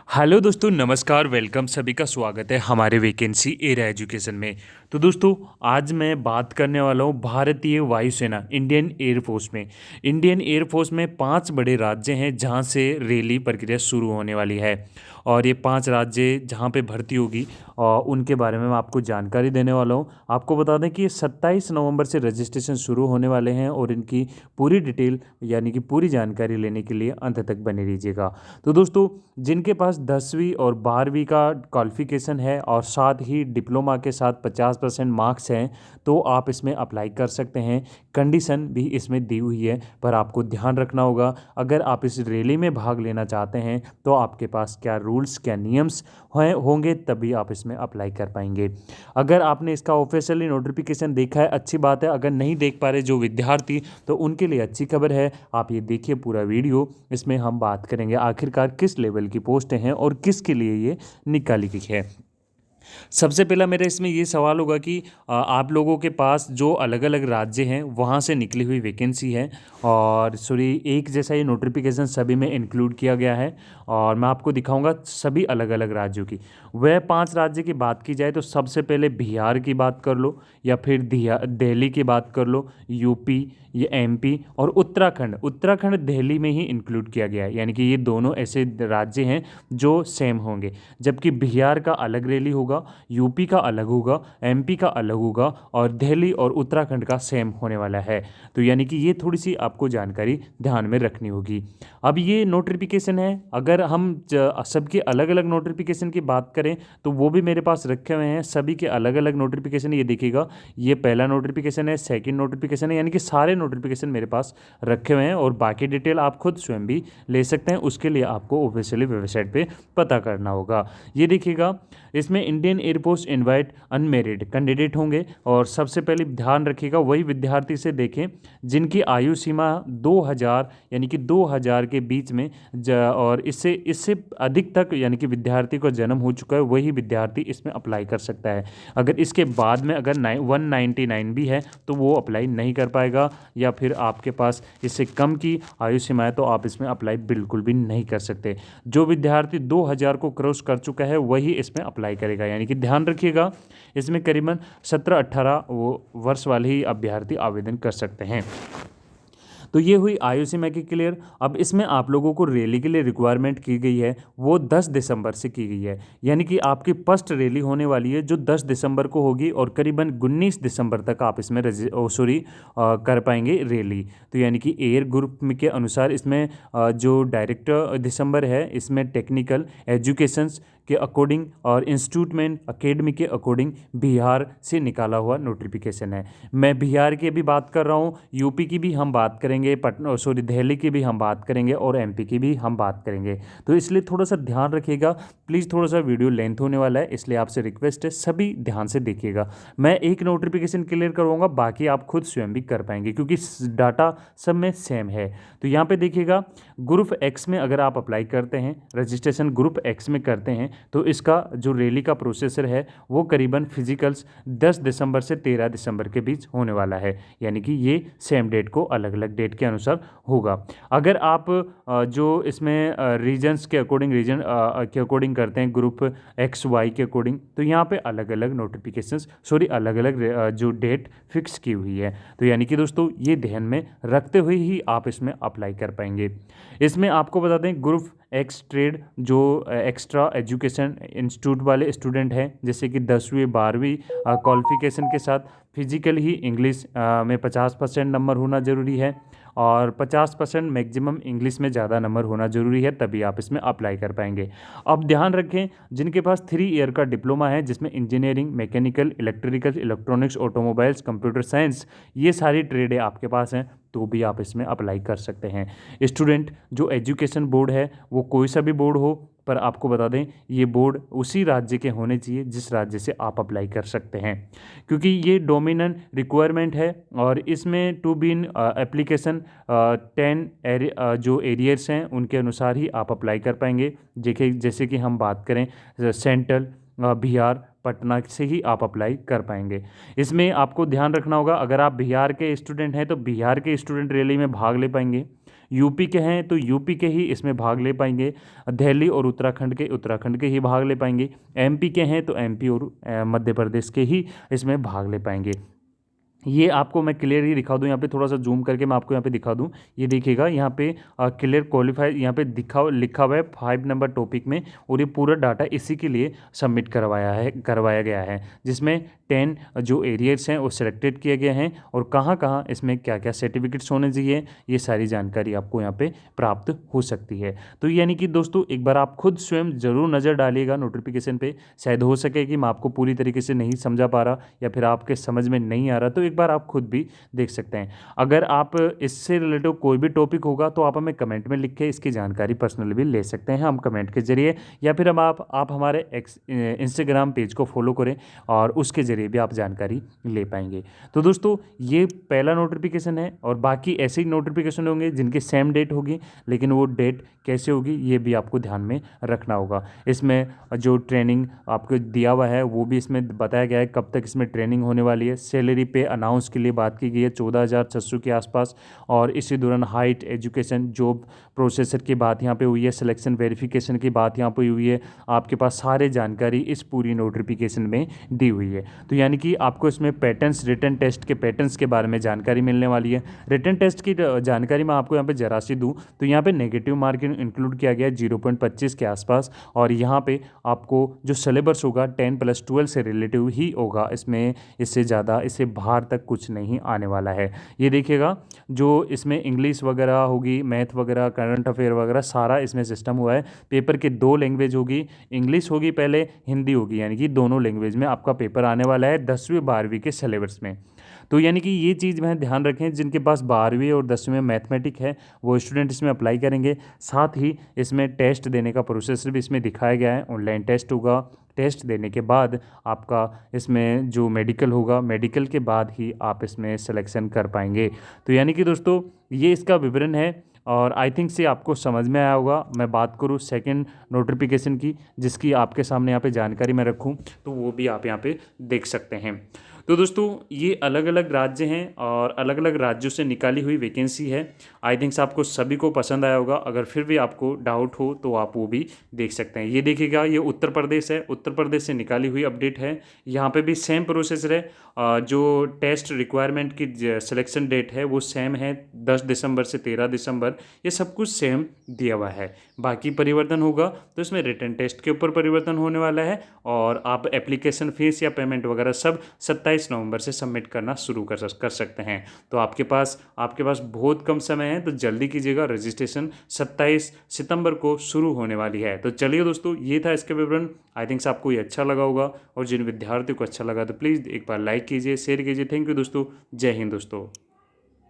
Hello दोस्तों, नमस्कार। Welcome, सभी का स्वागत है हमारे वैकेंसी एरिया एजुकेशन में। तो दोस्तों, आज मैं बात करने वाला हूँ भारतीय वायुसेना इंडियन एयरफोर्स में। इंडियन एयरफोर्स में 5 बड़े राज्य हैं जहाँ से रैली प्रक्रिया शुरू होने वाली है। और ये 5 राज्य जहाँ पे भर्ती होगी और उनके बारे में मैं आपको जानकारी देने वाला हूँ। आपको बता दें कि ये 27 नवंबर से रजिस्ट्रेशन शुरू होने वाले हैं और इनकी पूरी डिटेल यानी कि पूरी जानकारी लेने के लिए अंत तक बने रहिएगा। तो दोस्तों, जिनके पास 10वीं और 12वीं का क्वालिफिकेशन है और साथ ही डिप्लोमा के साथ 50% मार्क्स हैं, तो आप इसमें अप्लाई कर सकते हैं। कंडीशन भी इसमें दी हुई है, पर आपको ध्यान रखना होगा अगर आप इस रैली में भाग लेना चाहते हैं तो आपके पास क्या रूल्स, क्या नियम्स होंगे, तभी आप इसमें अप्लाई कर पाएंगे। अगर आपने इसका ऑफिशियली नोटिफिकेशन देखा है, अच्छी बात है। अगर नहीं देख पा रहे जो विद्यार्थी, तो उनके लिए अच्छी खबर है। आप ये देखिए पूरा वीडियो, इसमें हम बात करेंगे आखिरकार किस लेवल की पोस्टें हैं और किसके लिए ये निकाली गई है। सबसे पहला मेरा इसमें ये सवाल होगा कि आप लोगों के पास जो अलग अलग राज्य हैं वहाँ से निकली हुई वैकेंसी है, और सॉरी, एक जैसा ये नोटिफिकेशन सभी में इंक्लूड किया गया है। और मैं आपको दिखाऊंगा सभी अलग अलग राज्यों की। वह 5 राज्य की बात की जाए तो सबसे पहले बिहार की बात कर लो, या फिर दिल्ली की बात कर लो, यूपी, ये एमपी और उत्तराखंड। उत्तराखंड दिल्ली में ही इंक्लूड किया गया है, यानी कि ये दोनों ऐसे राज्य हैं जो सेम होंगे। जबकि बिहार का अलग रैली होगा, यूपी का अलग होगा, एमपी का अलग होगा, और दिल्ली और उत्तराखंड का सेम होने वाला है। तो यानी कि ये थोड़ी सी आपको जानकारी ध्यान में रखनी होगी। अब ये नोटिफिकेशन है, अगर हम सबके अलग अलग नोटिफिकेशन की बात करें तो वो भी मेरे पास रखे हुए हैं। सभी के अलग अलग नोटिफिकेशन, ये देखिएगा, ये पहला नोटिफिकेशन है, सेकंड नोटिफिकेशन है, यानी कि सारे नोटिफिकेशन मेरे पास रखे हुए हैं। और बाकी डिटेल आप खुद स्वयं भी ले सकते हैं, उसके लिए आपको ऑफिशियली वेबसाइट पे पता करना होगा। ये देखिएगा, इसमें Indian air force invite unmarried candidate होंगे। और सबसे पहले ध्यान रखिएगा, वही विद्यार्थी से देखें जिनकी आयु सीमा 2000 यानी कि 2000 के बीच में और इससे इससे अधिक तक यानी कि विद्यार्थी का जन्म हो चुका है, वही विद्यार्थी इसमें अप्लाई कर सकता है। अगर इसके बाद में अगर 199 भी है तो वो अप्लाई नहीं कर पाएगा, या फिर आपके पास इससे कम की आयु सीमा है तो आप इसमें अप्लाई बिल्कुल भी नहीं कर सकते। जो विद्यार्थी 2000 को क्रॉस कर चुका है वही इसमें अप्लाई करेगा। यानी कि ध्यान रखिएगा, इसमें करीबन 17-18 वर्ष वाले ही अभ्यर्थी आवेदन कर सकते हैं। तो ये हुई आयु सीमा की क्लियर। अब इसमें आप लोगों को रैली के लिए रिक्वायरमेंट की गई है, वो 10 दिसंबर से की गई है। यानी कि आपकी फर्स्ट रैली होने वाली है जो 10 दिसंबर को होगी, और करीबन 19 दिसंबर तक आप इसमें कर पाएंगे रैली। तो यानी कि एयर ग्रुप के अनुसार इसमें जो डायरेक्टर दिसंबर है, इसमें टेक्निकल एजुकेशंस के अकॉर्डिंग और इंस्टीट्यूटमेंट अकेडमी के अकॉर्डिंग बिहार से निकाला हुआ नोटिफिकेशन है। मैं बिहार की भी बात कर रहा हूँ, यूपी की भी हम बात करेंगे, दिल्ली की भी हम बात करेंगे, और एमपी की भी हम बात करेंगे। तो इसलिए थोड़ा सा ध्यान रखिएगा प्लीज़। थोड़ा सा वीडियो लेंथ होने वाला है, इसलिए आपसे रिक्वेस्ट है सभी ध्यान से देखिएगा। मैं एक नोटिफिकेशन क्लियर करवाऊंगा, बाकी आप खुद स्वयं भी कर पाएंगे क्योंकि डाटा सब में सेम है। तो यहाँ पे देखिएगा, ग्रुप एक्स में अगर आप अप्लाई करते हैं, रजिस्ट्रेशन ग्रुप एक्स में करते हैं, तो इसका जो रैली का प्रोसेसर है वो करीबन फिजिकल्स 10 दिसंबर से 13 दिसंबर के बीच होने वाला है। यानी कि ये सेम डेट को अलग अलग डेट के अनुसार होगा। अगर आप जो इसमें रीजन्स के अकॉर्डिंग करते हैं, ग्रुप एक्स वाई के अकॉर्डिंग, तो यहाँ पे अलग अलग नोटिफिकेशंस अलग अलग जो डेट फिक्स की हुई है। तो यानी कि दोस्तों, ये ध्यान में रखते हुए ही आप इसमें अप्लाई कर पाएंगे। इसमें आपको बता दें, ग्रुप एक्स ट्रेड जो एक्स्ट्रा एजुकेशन इंस्टीट्यूट वाले स्टूडेंट हैं, जैसे कि 10वीं 12वीं क्वालिफिकेशन के साथ फिजिकल ही इंग्लिश में 50% नंबर होना ज़रूरी है, और 50% मैक्सिमम इंग्लिश में ज़्यादा नंबर होना ज़रूरी है, तभी आप इसमें अप्लाई कर पाएंगे। अब ध्यान रखें, जिनके पास 3 ईयर का डिप्लोमा है जिसमें engineering, mechanical, electrical, electronics, automobiles, computer science, ये सारी ट्रेडें आपके पास हैं, तो भी आप इसमें अप्लाई कर सकते हैं। स्टूडेंट जो एजुकेशन बोर्ड है वो कोई सा भी बोर्ड हो, पर आपको बता दें ये बोर्ड उसी राज्य के होने चाहिए जिस राज्य से आप अप्लाई कर सकते हैं, क्योंकि ये डोमिनेंट रिक्वायरमेंट है। और इसमें टू बीन एप्लीकेशन 10 जो एरियर्स हैं उनके अनुसार ही आप अप्लाई कर पाएंगे। जैसे कि हम बात करें सेंट्रल, बिहार, पटना से ही आप अप्लाई कर पाएंगे। इसमें आपको ध्यान रखना होगा, अगर आप बिहार के स्टूडेंट हैं तो बिहार के स्टूडेंट रैली में भाग ले पाएंगे। यूपी के हैं तो यूपी के ही इसमें भाग ले पाएंगे, दिल्ली और उत्तराखंड के ही भाग ले पाएंगे, एमपी के हैं तो एमपी और मध्य प्रदेश के ही इसमें भाग ले पाएंगे। ये आपको मैं क्लियर ही दिखा दूँ, यहाँ पे थोड़ा सा जूम करके मैं आपको यहाँ पे दिखा दूँ। ये देखिएगा यहाँ पे क्लियर क्वालिफाई यहाँ पे लिखा हुआ है 5 नंबर टॉपिक में, और ये पूरा डाटा इसी के लिए सबमिट करवाया गया है, जिसमें 10 जो एरियाज हैं वो सिलेक्टेड किए गए हैं, और कहाँ कहाँ इसमें क्या क्या सर्टिफिकेट्स होने चाहिए, ये सारी जानकारी आपको यहाँ पे प्राप्त हो सकती है। तो यानी कि दोस्तों एक बार आप खुद स्वयं ज़रूर नज़र डालिएगा नोटिफिकेशन पे। शायद हो सके कि मैं आपको पूरी तरीके से नहीं समझा पा रहा या फिर आपके समझ में नहीं आ रहा, तो एक बार आप खुद भी देख सकते हैं। अगर आप इससे रिलेटेड कोई भी टॉपिक होगा तो आप हमें कमेंट में लिख के इसकी जानकारी पर्सनली भी ले सकते हैं हम कमेंट के जरिए, या फिर हम आप हमारे इंस्टाग्राम पेज को फॉलो करें और उसके जरिए भी आप जानकारी ले पाएंगे। तो दोस्तों ये पहला नोटिफिकेशन है, और बाकी ऐसे ही नोटिफिकेशन होंगे जिनकी सेम डेट होगी, लेकिन वो डेट कैसे होगी ये भी आपको ध्यान में रखना होगा। इसमें जो ट्रेनिंग आपको दिया हुआ है वो भी इसमें बताया गया है कब तक इसमें ट्रेनिंग होने वाली है। सैलरी पे अनाउंस के लिए बात की गई है 14,600 के आसपास, और इसी दौरान हाइट, एजुकेशन, जॉब प्रोसेसर की बात यहाँ पे हुई है, सिलेक्शन वेरिफिकेशन की बात यहाँ पे हुई है। आपके पास सारे जानकारी इस पूरी नोटिफिकेशन में दी हुई है। तो यानी कि आपको इसमें पैटर्न्स, रिटन टेस्ट के पैटर्न्स के बारे में जानकारी मिलने वाली है। रिटन टेस्ट की जानकारी मैं आपको यहाँ पे जरा सी दूँ तो यहाँ पे नेगेटिव मार्किंग इंक्लूड किया गया है 0.25 के आसपास, और यहाँ पे आपको जो सिलेबस होगा 10+12 से रिलेटिव ही होगा, इसमें इससे ज़्यादा इससे बाहर तक कुछ नहीं आने वाला है। ये देखिएगा जो इसमें इंग्लिश वगैरह होगी, मैथ वगैरह, करंट अफेयर वगैरह सारा इसमें सिस्टम हुआ है। पेपर के 2 लैंग्वेज होगी, इंग्लिश होगी पहले, हिंदी होगी, यानी कि दोनों लैंग्वेज में आपका पेपर आने वाला है 10वीं 12वीं के सिलेबस में। तो यानी कि ये चीज़ में ध्यान रखें, जिनके पास 12वीं और 10वीं में मैथमेटिक है वो स्टूडेंट इसमें अप्लाई करेंगे। साथ ही इसमें टेस्ट देने का प्रोसेस भी इसमें दिखाया गया है। ऑनलाइन टेस्ट होगा, टेस्ट देने के बाद आपका इसमें जो मेडिकल होगा, मेडिकल के बाद ही आप इसमें सिलेक्शन कर पाएंगे। तो यानी कि दोस्तों ये इसका विवरण है, और आई थिंक से आपको समझ में आया होगा। मैं बात करूँ सेकंड नोटिफिकेशन की, जिसकी आपके सामने यहाँ पे जानकारी मैं रखूँ, तो वो भी आप यहाँ पे देख सकते हैं। तो दोस्तों ये अलग अलग राज्य हैं और अलग अलग राज्यों से निकाली हुई वैकेंसी है। आई थिंक्स आपको सभी को पसंद आया होगा। अगर फिर भी आपको डाउट हो तो आप वो भी देख सकते हैं। ये देखिएगा, ये उत्तर प्रदेश है, उत्तर प्रदेश से निकाली हुई अपडेट है। यहाँ पे भी सेम प्रोसेसर है। जो टेस्ट रिक्वायरमेंट की सिलेक्शन डेट है वो सेम है, 10 दिसंबर से 13 दिसंबर, ये सब कुछ सेम दिया हुआ है। बाकी परिवर्तन होगा तो इसमें रिटन टेस्ट के ऊपर परिवर्तन होने वाला है, और आप एप्लीकेशन फीस या पेमेंट वगैरह सब 27 नवंबर से सबमिट करना शुरू कर सकते हैं। तो आपके पास बहुत कम समय है, तो जल्दी कीजिएगा। रजिस्ट्रेशन 27 सितंबर को शुरू होने वाली है। तो चलिए दोस्तों, ये था इसका विवरण। आई थिंक्स आपको ये अच्छा लगा होगा, और जिन विद्यार्थियों को अच्छा लगा तो प्लीज़ एक बार लाइक कीजिए, शेयर कीजिए। थैंक यू दोस्तों। जय हिंद दोस्तों।